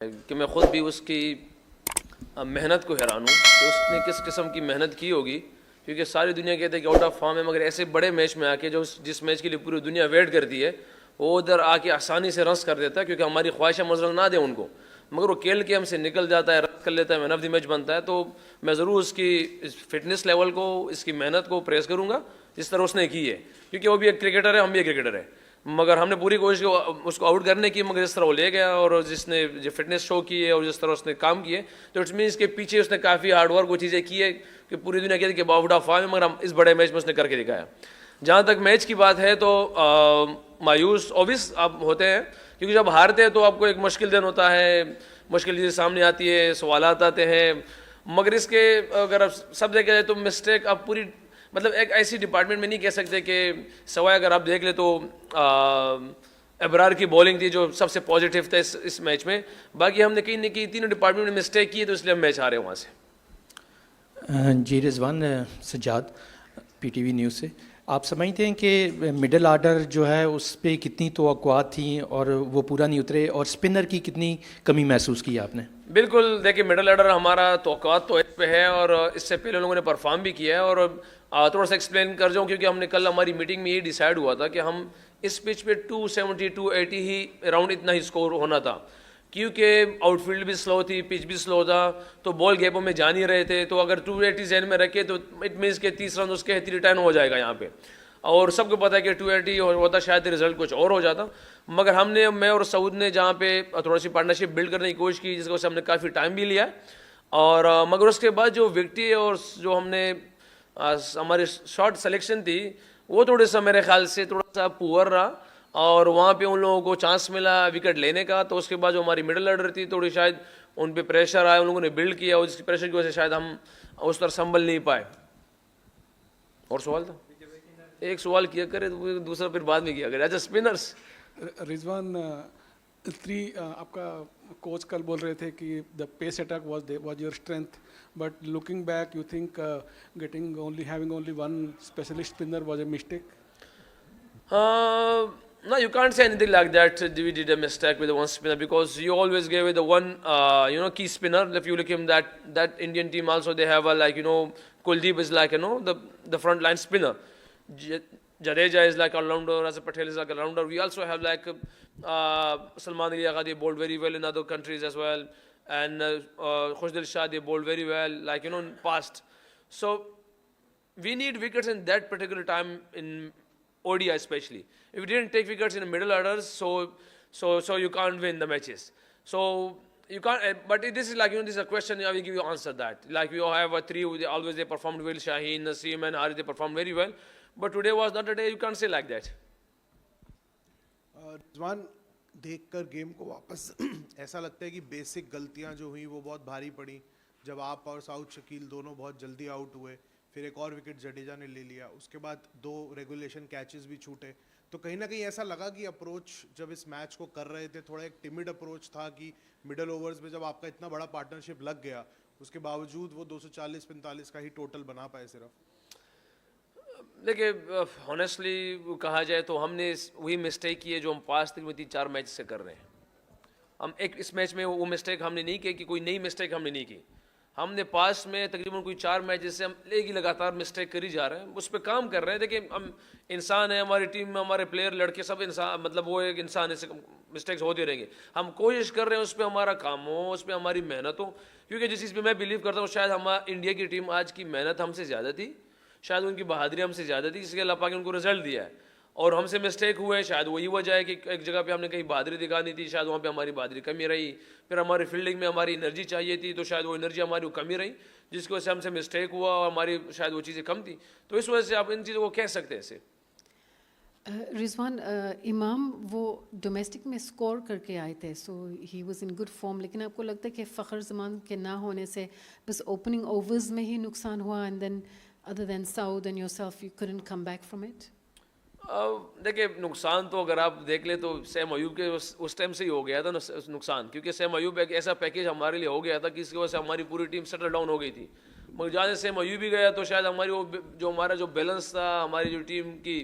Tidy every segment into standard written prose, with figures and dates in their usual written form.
کہ میں خود بھی اس کی محنت کو حیران ہوں کہ اس نے کس قسم کی محنت کی ہوگی، کیونکہ ساری دنیا کہتے ہیں کہ آؤٹ آف فارم ہے، مگر ایسے بڑے میچ میں آ کے جس میچ کے لیے پوری دنیا ویٹ کرتی ہے وہ ادھر آ کے آسانی سے رنس کر دیتا ہے، کیونکہ ہماری خواہشیں مزل نہ دیں ان کو، مگر وہ کھیل کے ہم سے نکل جاتا ہے، رن کر لیتا ہے، مین آف دی میچ بنتا ہے. تو میں ضرور اس کی فٹنس لیول کو، اس کی محنت کو پریز کروں گا جس طرح اس نے کی ہے، کیونکہ وہ بھی ایک کرکٹر ہے، ہم بھی ایک کرکٹر ہیں، مگر ہم نے پوری کوشش اس کو آؤٹ کرنے کی، مگر جس طرح وہ لے گیا اور جس نے جو فٹنس شو کی ہے اور جس طرح اس نے کام کیے، تو اٹس مینس کے پیچھے اس نے کافی ہارڈ ورک وہ چیزیں کی ہے کہ پوری دنیا کہتی ہے کہ آؤٹ آف فارم ہے، مگر ہم اس بڑے میچ میں اس نے کر کے دکھایا. جہاں تک میچ کی بات ہے تو مایوس اوبیس آپ ہوتے ہیں، کیونکہ جب ہارتے ہیں تو آپ کو ایک مشکل دن ہوتا ہے، مشکل چیزیں سامنے آتی ہے، سوالات آتے ہیں، مگر اس کے اگر آپ سب دیکھا جائے تو مسٹیک آپ پوری مطلب ایک ایسی ڈپارٹمنٹ میں نہیں کہہ سکتے کہ سوائے اگر آپ دیکھ لیں تو ابرار کی بولنگ تھی جو سب سے پازیٹیو تھا اس میچ میں، باقی ہم نے کہیں نہ کہیں تینوں ڈپارٹمنٹ میں مسٹیک کی ہے، تو اس لیے ہم میچ ہارے وہاں سے. جی Rizwan, Sajjad P T V news سے. آپ سمجھتے ہیں کہ مڈل آرڈر جو ہے اس پہ کتنی توقعات تھیں اور وہ پورا نہیں اترے، اور اسپنر کی کتنی کمی محسوس کی آپ نے؟ بالکل، دیکھیں مڈل آرڈر ہمارا توقعات تو اس پہ ہے اور اس سے پہلے لوگوں نے پرفارم بھی کیا ہے، اور تھوڑا سا ایکسپلین کر جاؤں کیونکہ ہم نے کل ہماری میٹنگ میں یہ ڈیسائیڈ ہوا تھا کہ ہم اس پچ پہ 270 280 ہی اراؤنڈ اتنا ہی اسکور ہونا تھا، کیونکہ آؤٹ فیلڈ بھی سلو تھی، پچ بھی سلو تھا، تو بال گیپوں میں جا نہیں رہے تھے، تو اگر 280 ذہن میں رکھے تو اٹ مینس کہ 30 رن اس کے 310 ہو جائے گا یہاں پہ، اور سب کو پتا ہے کہ 280 ہوتا شاید رزلٹ کچھ اور ہو جاتا، مگر ہم نے میں اور سعود نے جہاں پہ تھوڑا سی پارٹنرشپ بلڈ کرنے کی کوشش کی، جس کو ہم نے کافی ٹائم بھی لیا، اور مگر اس کے بعد جو وکٹی اور جو ہم نے ہماری شارٹ سلیکشن تھی وہ تھوڑے سا میرے خیال سے تھوڑا سا پور رہا، اور وہاں پہ ان لوگوں کو چانس ملا وکٹ لینے کا، تو اس کے بعد جو ہماری مڈل آرڈر تھی تھوڑی شاید ان پہ پریشر آیا، ان لوگوں نے بلڈ کیا، اور اس پریشر کی وجہ سے شاید ہم اس طرح سنبھل نہیں پائے. اور سوال تھا ایک سوال کیا کرے تو دوسرا پھر بعد میں کیا کرے. اچھا اسپنرس. رضوان، آپ کا کوچ کل بول رہے تھے کہ the pace attack was your strength, but looking back you think getting having only one specialist spinner was a mistake? No, you can't say anything like that. We did a mistake with the one spinner because you always gave it the one, key spinner. If you look him, that Indian team also they have Kuldeep is like the front line spinner. Jadeja is like all-rounder, Reza Patel is like all-rounder. We also have like Salman Ali Agha, they bowled very well in other countries as well, and Khushdil Shah, they bowled very well, in past. So we need wickets in that particular time in ODI especially. If you didn't take wickets in the middle orders, so you can't win the matches. So you can't. But this is this is a question. I will give you answer that. Like we all have a three. They performed well. Shaheen, Naseem, and Harith, they performed very well. But today was not a day. You can't say like that. رضوان، دیکھ کر game کو واپس ایسا لگتا ہے کہ basic غلطیاں جو ہوئیں وہ بہت بھاری پڑیں. جب آپ اور سعود شکیل دونوں بہت جلدی آؤٹ ہوئے، پھر ایک اور وکٹ جڈیجا نے لے لیا، اس کے بعد 2 ریگولیشن کیچز بھی چھوٹے، تو کہیں نہ کہیں ایسا لگا کہ اپروچ جب اس میچ کو کر رہے تھے تھوڑا ایک ٹیمڈ اپروچ تھا کہ مڈل اوورز میں جب آپ کا اتنا بڑا پارٹنرشپ لگ گیا اس کے باوجود وہ 240-45 کا ہی ٹوٹل بنا پائے صرف. دیکھیے ہانیسٹلی کہا جائے تو ہم نے وہی مسٹیک کی ہے جو ہم پاس 3-4 میچ سے کر رہے ہیں. ہم اس میچ میں وہ مسٹیک ہم نے نہیں کی کہ کوئی نئی مسٹیک ہم نے نہیں کی. ہم نے پاس میں تقریباً کوئی 4 میچ سے ہم لگاتار مسٹیک کر ہی جا رہے ہیں، اس پہ کام کر رہے ہیں. دیکھیں ہم انسان ہیں، ہماری ٹیم میں ہمارے پلیئر لڑکے سب انسان، وہ ایک انسان ہے، مسٹیکس ہوتے رہیں گے. ہم کوشش کر رہے ہیں اس پہ ہمارا کام ہو، اس پہ ہماری محنت ہو، کیونکہ جس چیز پہ میں بلیو کرتا ہوں شاید انڈیا کی ٹیم آج کی محنت ہم سے زیادہ تھی، شاید ان کی بہادری ہم سے زیادہ تھی، اس کے اللہ پاک نے ان کو رزلٹ دیا ہے، اور ہم سے مسٹیک ہوئے. شاید وہی وجہ ہے کہ ایک جگہ پہ ہم نے کہیں بہادری دکھانی تھی، شاید وہاں پہ ہماری بہادری کمی رہی. پھر ہماری فیلڈنگ میں ہماری انرجی چاہیے تھی، تو شاید وہ انرجی ہماری کمی رہی، جس کی وجہ سے ہم سے مسٹیک ہوا اور ہماری شاید وہ چیزیں کم تھیں. تو اس وجہ سے آپ ان چیزوں کو کہہ سکتے ہیں ایسے. رضوان، امام وہ ڈومیسٹک میں اسکور کر کے آئے تھے، so he was in good form, لیکن آپ کو لگتا ہے کہ فخر زمان کے نہ ہونے سے بس اوپننگ اوورز میں ہی نقصان ہوا، and then other then sued and yourself you couldn't come back from it? دیکھیں نقصان تو اگر آپ دیکھ لیں تو سیم ایوب کے اس ٹائم سے ہی ہو گیا تھا نقصان، کیونکہ سیم ایوب ایک ایسا پیکیج ہمارے لیے ہو گیا تھا کہ اس کی وجہ سے ہماری پوری ٹیم سیٹل ڈاؤن ہو گئی تھی. مگر جہاں سے سیم ایوب بھی گیا تو شاید ہماری وہ جو ہمارا جو بیلنس تھا، ہماری جو ٹیم کی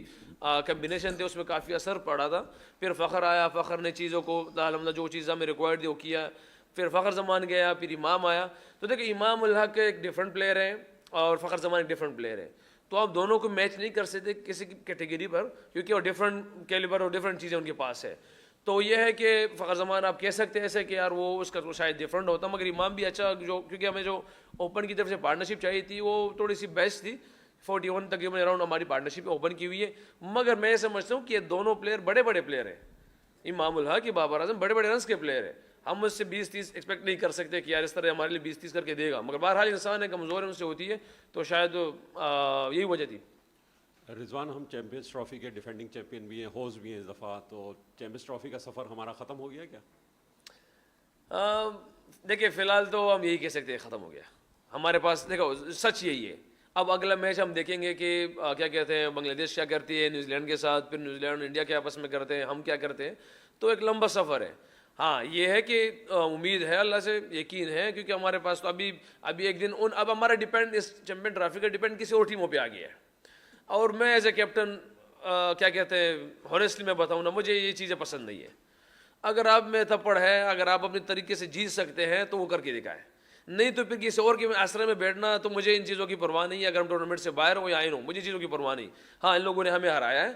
کمبینیشن تھے، اس میں کافی اثر پڑا تھا. پھر فخر آیا، فخر نے چیزوں کو الحمدللہ جو چیز ہمیں ریکوائرڈ تھی وہ کیا. پھر فخر زمان گیا, پھر امام آیا. تو دیکھیں امام الحق ایک ڈفرینٹ پلیئر ہے اور فخر زمان ایک ڈفرینٹ پلیئر ہے, تو آپ دونوں کو میچ نہیں کر سکتے کسی کیٹیگری پر, کیونکہ وہ ڈفرینٹ کیلیبر اور ڈفرینٹ چیزیں ان کے پاس ہے. تو یہ ہے کہ فخر زمان آپ کہہ سکتے ہیں ایسے کہ یار وہ اس کا شاید ڈفرینٹ ہوتا, مگر امام بھی اچھا, جو کیونکہ ہمیں جو اوپن کی طرف سے پارٹنرشپ چاہیے تھی وہ تھوڑی سی بیسٹ تھی. 41 تقریباً اراؤنڈ ہماری پارٹنرشپ اوپن کی ہوئی ہے, مگر میں سمجھتا ہوں کہ یہ دونوں پلیئر بڑے بڑے پلیئر ہیں. امام الحق, بابر اعظم بڑے بڑے رنس کے پلیئر ہیں. ہم اس سے 20-30 ایکسپیکٹ نہیں کر سکتے کہ یار اس طرح ہمارے لیے 20-30 کر کے دے گا, مگر بہرحال انسان ہے, کمزور ہے, ان سے ہوتی ہے, تو شاید یہی وجہ تھی. رضوان, ہم چیمپئنز ٹرافی کے ڈیفینڈنگ چیمپئن بھی ہیں, ہوسٹ بھی ہیں اس دفعہ, تو چیمپئنز ٹرافی کا سفر ہمارا ختم ہو گیا کیا؟ دیکھیں فی الحال تو ہم یہی کہہ سکتے ہیں ختم ہو گیا ہمارے پاس. دیکھو سچ یہی ہے. اب اگلا میچ ہم دیکھیں گے کہ کیا کہتے ہیں بنگلہ دیش کیا کرتی ہے نیوزی لینڈ کے ساتھ, پھر نیوزی لینڈ انڈیا کے آپس میں کرتے ہیں, ہم کیا کرتے ہیں, تو ایک لمبا سفر ہے. ہاں یہ ہے کہ امید ہے, اللہ سے یقین ہے, کیونکہ ہمارے پاس تو ابھی ایک دن اب ہمارا ڈیپینڈ اس چیمپئن ٹرافی کا ڈیپینڈ کسی اور ٹیموں پہ آ گیا ہے. اور میں ایز اے کیپٹن کیا کہتے ہیں ہانیسٹلی میں بتاؤں نا, مجھے یہ چیزیں پسند نہیں ہے. اگر آپ میں تھپڑ ہے, اگر آپ اپنے طریقے سے جیت سکتے ہیں تو وہ کر کے دکھائیں, نہیں تو پھر کسی اور کے آسرے میں بیٹھنا, تو مجھے ان چیزوں کی پرواہ نہیں ہے. اگر ہم ٹورنامنٹ سے باہر ہوں یا آئے ہوں, مجھے چیزوں کی پرواہ نہیں. ہاں ان لوگوں نے ہمیں ہرایا ہے,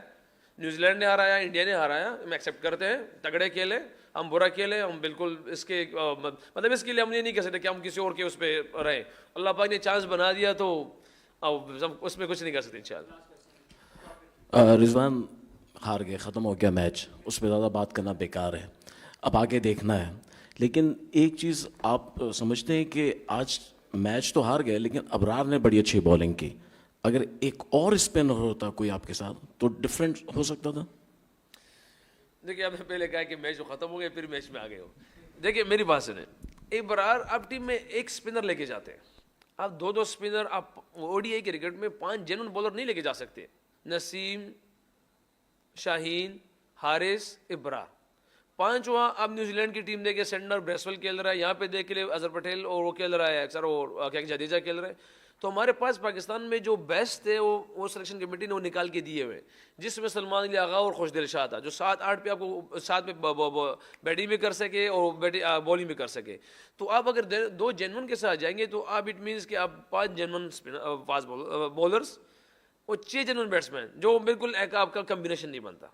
نیوزی لینڈ نے ہرایا, انڈیا نے ہرایا, ہم ایکسیپٹ کرتے ہیں, تگڑے کھیلے, ہم برا کھیلے, ہم بالکل اس کے مطلب اس کے لیے ہم یہ نہیں کہہ سکتے کہ ہم کسی اور کے اس پہ رہیں. اللہ پاک نے چانس بنا دیا تو اس میں کچھ نہیں کر سکتے انشاءاللہ. رضوان, ہار گئے, ختم ہو گیا میچ, اس پہ زیادہ بات کرنا بیکار ہے, اب آگے دیکھنا ہے. لیکن ایک چیز آپ سمجھتے ہیں کہ آج میچ تو ہار گئے, لیکن ابرار نے بڑی اچھی بالنگ کی. اگر ایک اور اسپنر ہوتا کوئی آپ کے ساتھ تو ڈفرینٹ ہو سکتا تھا. دیکھیے آپ نے پہلے کہا کہ میچ ختم ہو گئے, پھر میچ میں آ گئے ہو. دیکھیے میری بات سنیں, ابرار آپ ٹیم میں ایک اسپنر لے کے جاتے ہیں, آپ دو اسپنر, آپ او ڈی آئی کرکٹ میں 5 جینون بالر نہیں لے کے جا سکتے. نسیم, شاہین, حارث, ابرار, 5 وہاں. آپ نیوزی لینڈ کی ٹیم دیکھیں, سینڈر بریسول کھیل رہا ہے, یہاں پہ دیکھ لے اظہر پٹیل اور وہ کھیل رہا ہے سر, وہ کیا جڈیجہ کھیل رہا ہے. تو ہمارے پاس پاکستان میں جو بیسٹ تھے وہ سلیکشن کمیٹی نے وہ نکال کے دیے ہوئے, جس میں سلمان علی آغا اور خوش دل شاہ تھا, جو 7-8 پہ آپ کو 7 پہ بیٹنگ بھی کر سکے اور بالنگ بھی کر سکے. تو آپ اگر 2 جینون کے ساتھ جائیں گے تو آپ اٹ مینس کہ آپ 5 جینون فاسٹ بولرس اور 6 جینون بیٹسمین, جو بالکل ایک آپ کا کمبینیشن نہیں بنتا.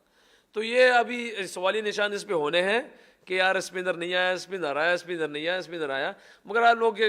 تو یہ ابھی سوالی نشان اس پہ ہونے ہیں کہ یار اسپنر نہیں آیا, اسپنر آیا, اسپنر نہیں آیا, اسپنر آیا, مگر آپ لوگ